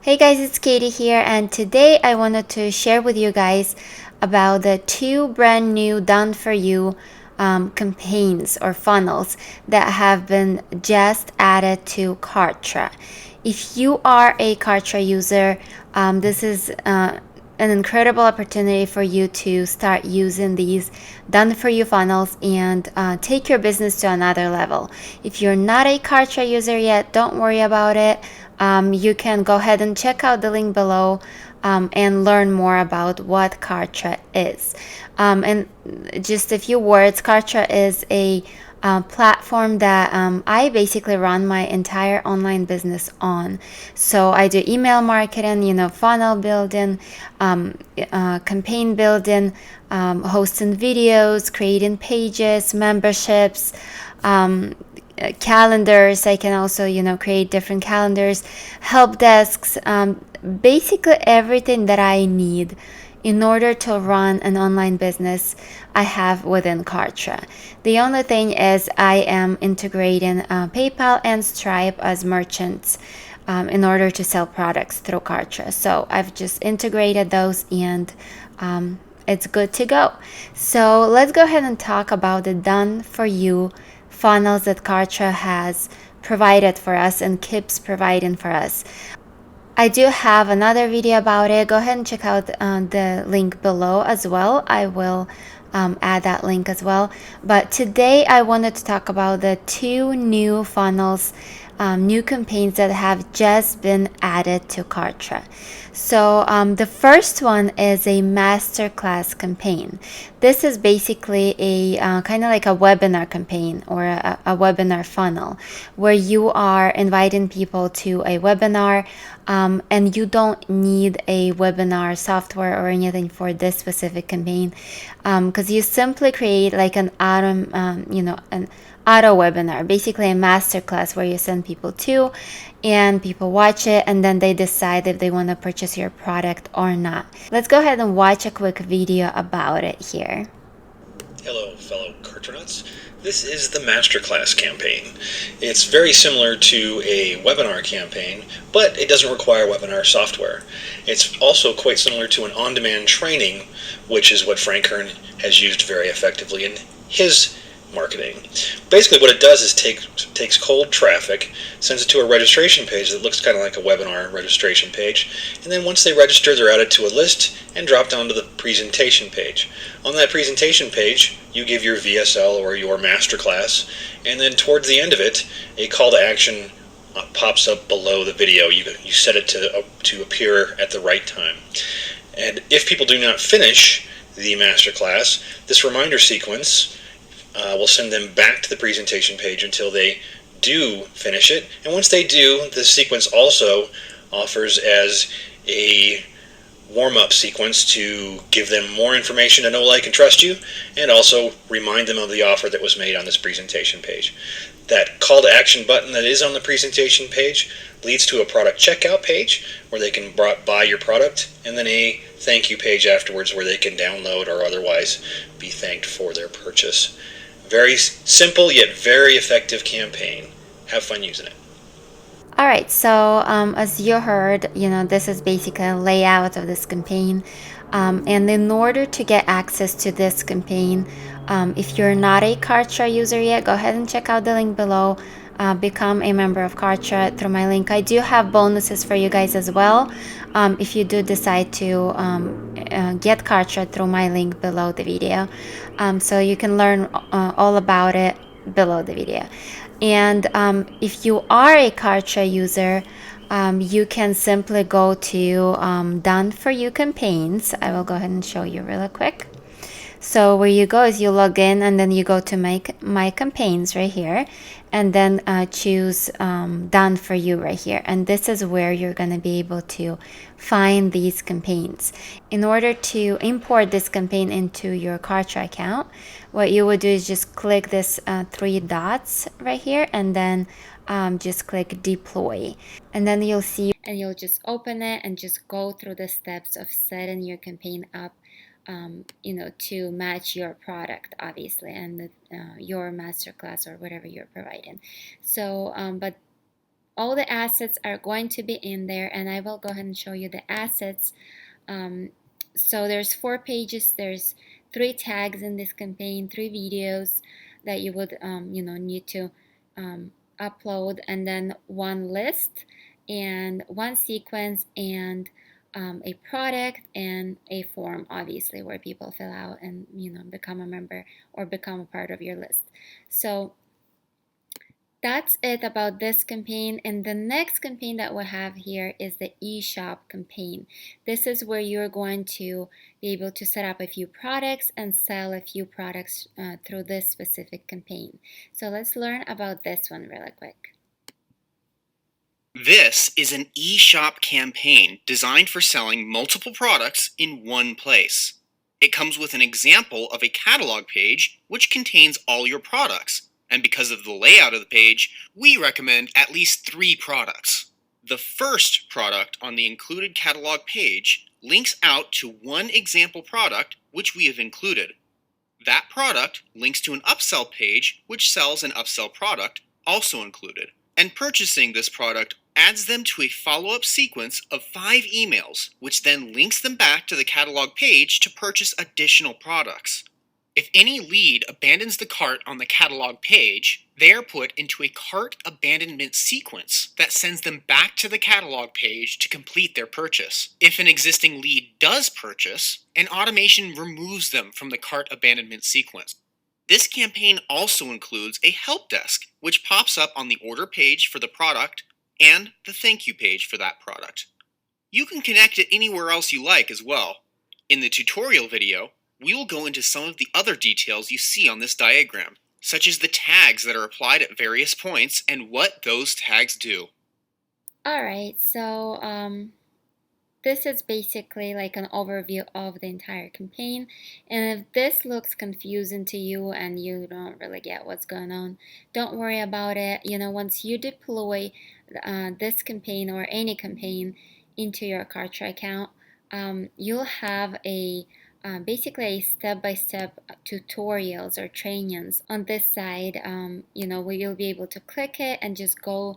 Hey guys, it's Katie here, and today I wanted to share with you guys about the two brand new done for you campaigns or funnels that have been just added to Kartra. If you are a Kartra user, this is an incredible opportunity for you to start using these done for you funnels and take your business to another level. If you're not a Kartra user yet, don't worry about it. You can go ahead and check out the link below and learn more about what Kartra is. And just a few words, Kartra is a platform that I basically run my entire online business on. So I do email marketing, funnel building, campaign building, hosting videos, creating pages, memberships, calendars. I can also create different calendars, help desks, basically everything that I need in order to run an online business I have within Kartra. The only thing is I am integrating PayPal and Stripe as merchants in order to sell products through Kartra. So I've just integrated those and it's good to go. So let's go ahead and talk about the done for you funnels that Kartra has provided for us and keeps providing for us. I do have another video about it. Go ahead and check out the link below as well. I will add that link as well. But today I wanted to talk about the two new funnels, new campaigns that have just been added to Kartra. So the first one is a masterclass campaign. This is basically a kind of like a webinar campaign or a webinar funnel where you are inviting people to a webinar and you don't need a webinar software or anything for this specific campaign because you simply create like an auto webinar, basically a masterclass where you send people to and people watch it and then they decide if they want to purchase your product or not. Let's go ahead and watch a quick video about it here. Hello, fellow Kartronauts. This is the Masterclass campaign. It's very similar to a webinar campaign, but it doesn't require webinar software. It's also quite similar to an on-demand training, which is what Frank Kern has used very effectively in his marketing. Basically what it does is takes cold traffic, sends it to a registration page that looks kind of like a webinar registration page, and then once they register, they're added to a list and drop down to the presentation page. On that presentation page, you give your VSL or your masterclass, and then towards the end of it, a call to action pops up below the video. You set it to appear at the right time. And if people do not finish the masterclass, this reminder sequence will send them back to the presentation page until they do finish it. And once they do, the sequence also offers as a warm-up sequence to give them more information to know, like, and trust you, and also remind them of the offer that was made on this presentation page. That call to action button that is on the presentation page leads to a product checkout page where they can buy your product, and then a thank you page afterwards where they can download or otherwise be thanked for their purchase. Very simple yet very effective campaign. Have fun using it. All right, so as you heard, this is basically a layout of this campaign. And in order to get access to this campaign, if you're not a Kartra user yet, go ahead and check out the link below. Become a member of Kartra through my link. I do have bonuses for you guys as well if you do decide to get Kartra through my link below the video. So you can learn all about it below the video. And if you are a Kartra user, you can simply go to Done For You campaigns. I will go ahead and show you really quick. So where you go is you log in and then you go to my campaigns right here and then choose Done For You right here. And this is where you're going to be able to find these campaigns. In order to import this campaign into your Kartra account, what you would do is just click this three dots right here and then just click deploy. And then you'll see and you'll just open it and just go through the steps of setting your campaign up to match your product, obviously, and your masterclass or whatever you're providing. So, but all the assets are going to be in there, and I will go ahead and show you the assets. So there's 4 pages, there's 3 tags in this campaign, 3 videos that you would need to upload, and then 1 list and 1 sequence, and a product and a form, obviously, where people fill out and become a member or become a part of your list. So that's it about this campaign. And the next campaign that we have here is the Eshop campaign. This is where you're going to be able to set up a few products and sell a few products through this specific campaign. So let's learn about this one really quick. This is an Eshop campaign designed for selling multiple products in one place. It comes with an example of a catalog page which contains all your products. And because of the layout of the page, we recommend at least 3 products. The first product on the included catalog page links out to one example product which we have included. That product links to an upsell page which sells an upsell product also included. And purchasing this product adds them to a follow-up sequence of 5 emails, which then links them back to the catalog page to purchase additional products. If any lead abandons the cart on the catalog page, they are put into a cart abandonment sequence that sends them back to the catalog page to complete their purchase. If an existing lead does purchase, an automation removes them from the cart abandonment sequence. This campaign also includes a help desk, which pops up on the order page for the product and the thank you page for that product. You can connect it anywhere else you like as well. In the tutorial video, we will go into some of the other details you see on this diagram, such as the tags that are applied at various points and what those tags do. Alright, so this is basically like an overview of the entire campaign, and if this looks confusing to you and you don't really get what's going on, don't worry about it. Once you deploy this campaign or any campaign into your Kartra account, you'll have basically a step-by-step tutorials or trainings on this side, where you'll be able to click it and just go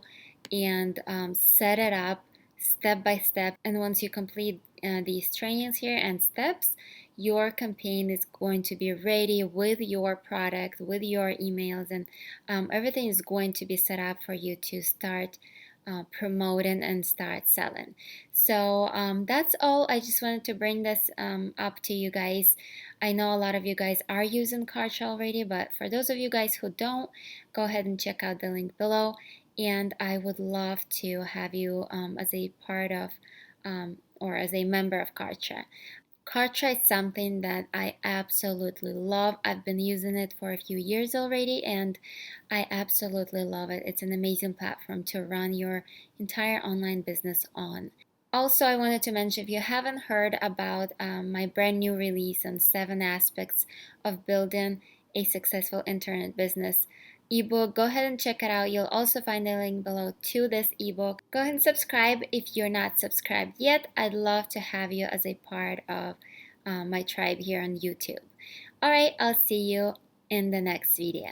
and set it up step by step. And once you complete these trainings here and steps, your campaign is going to be ready with your product, with your emails, and everything is going to be set up for you to start promoting and start selling. So that's all. I just wanted to bring this up to you guys. I know a lot of you guys are using Kartra already, but for those of you guys who don't, go ahead and check out the link below. And I would love to have you as a part of or as a member of Kartra. Kartra is something that I absolutely love. I've been using it for a few years already, and I absolutely love it. It's an amazing platform to run your entire online business on. Also, I wanted to mention, if you haven't heard about my brand new release on 7 aspects of building a successful internet business ebook, go ahead and check it out. You'll also find the link below to this ebook. Go ahead and subscribe if you're not subscribed yet. I'd love to have you as a part of my tribe here on YouTube. Alright, I'll see you in the next video.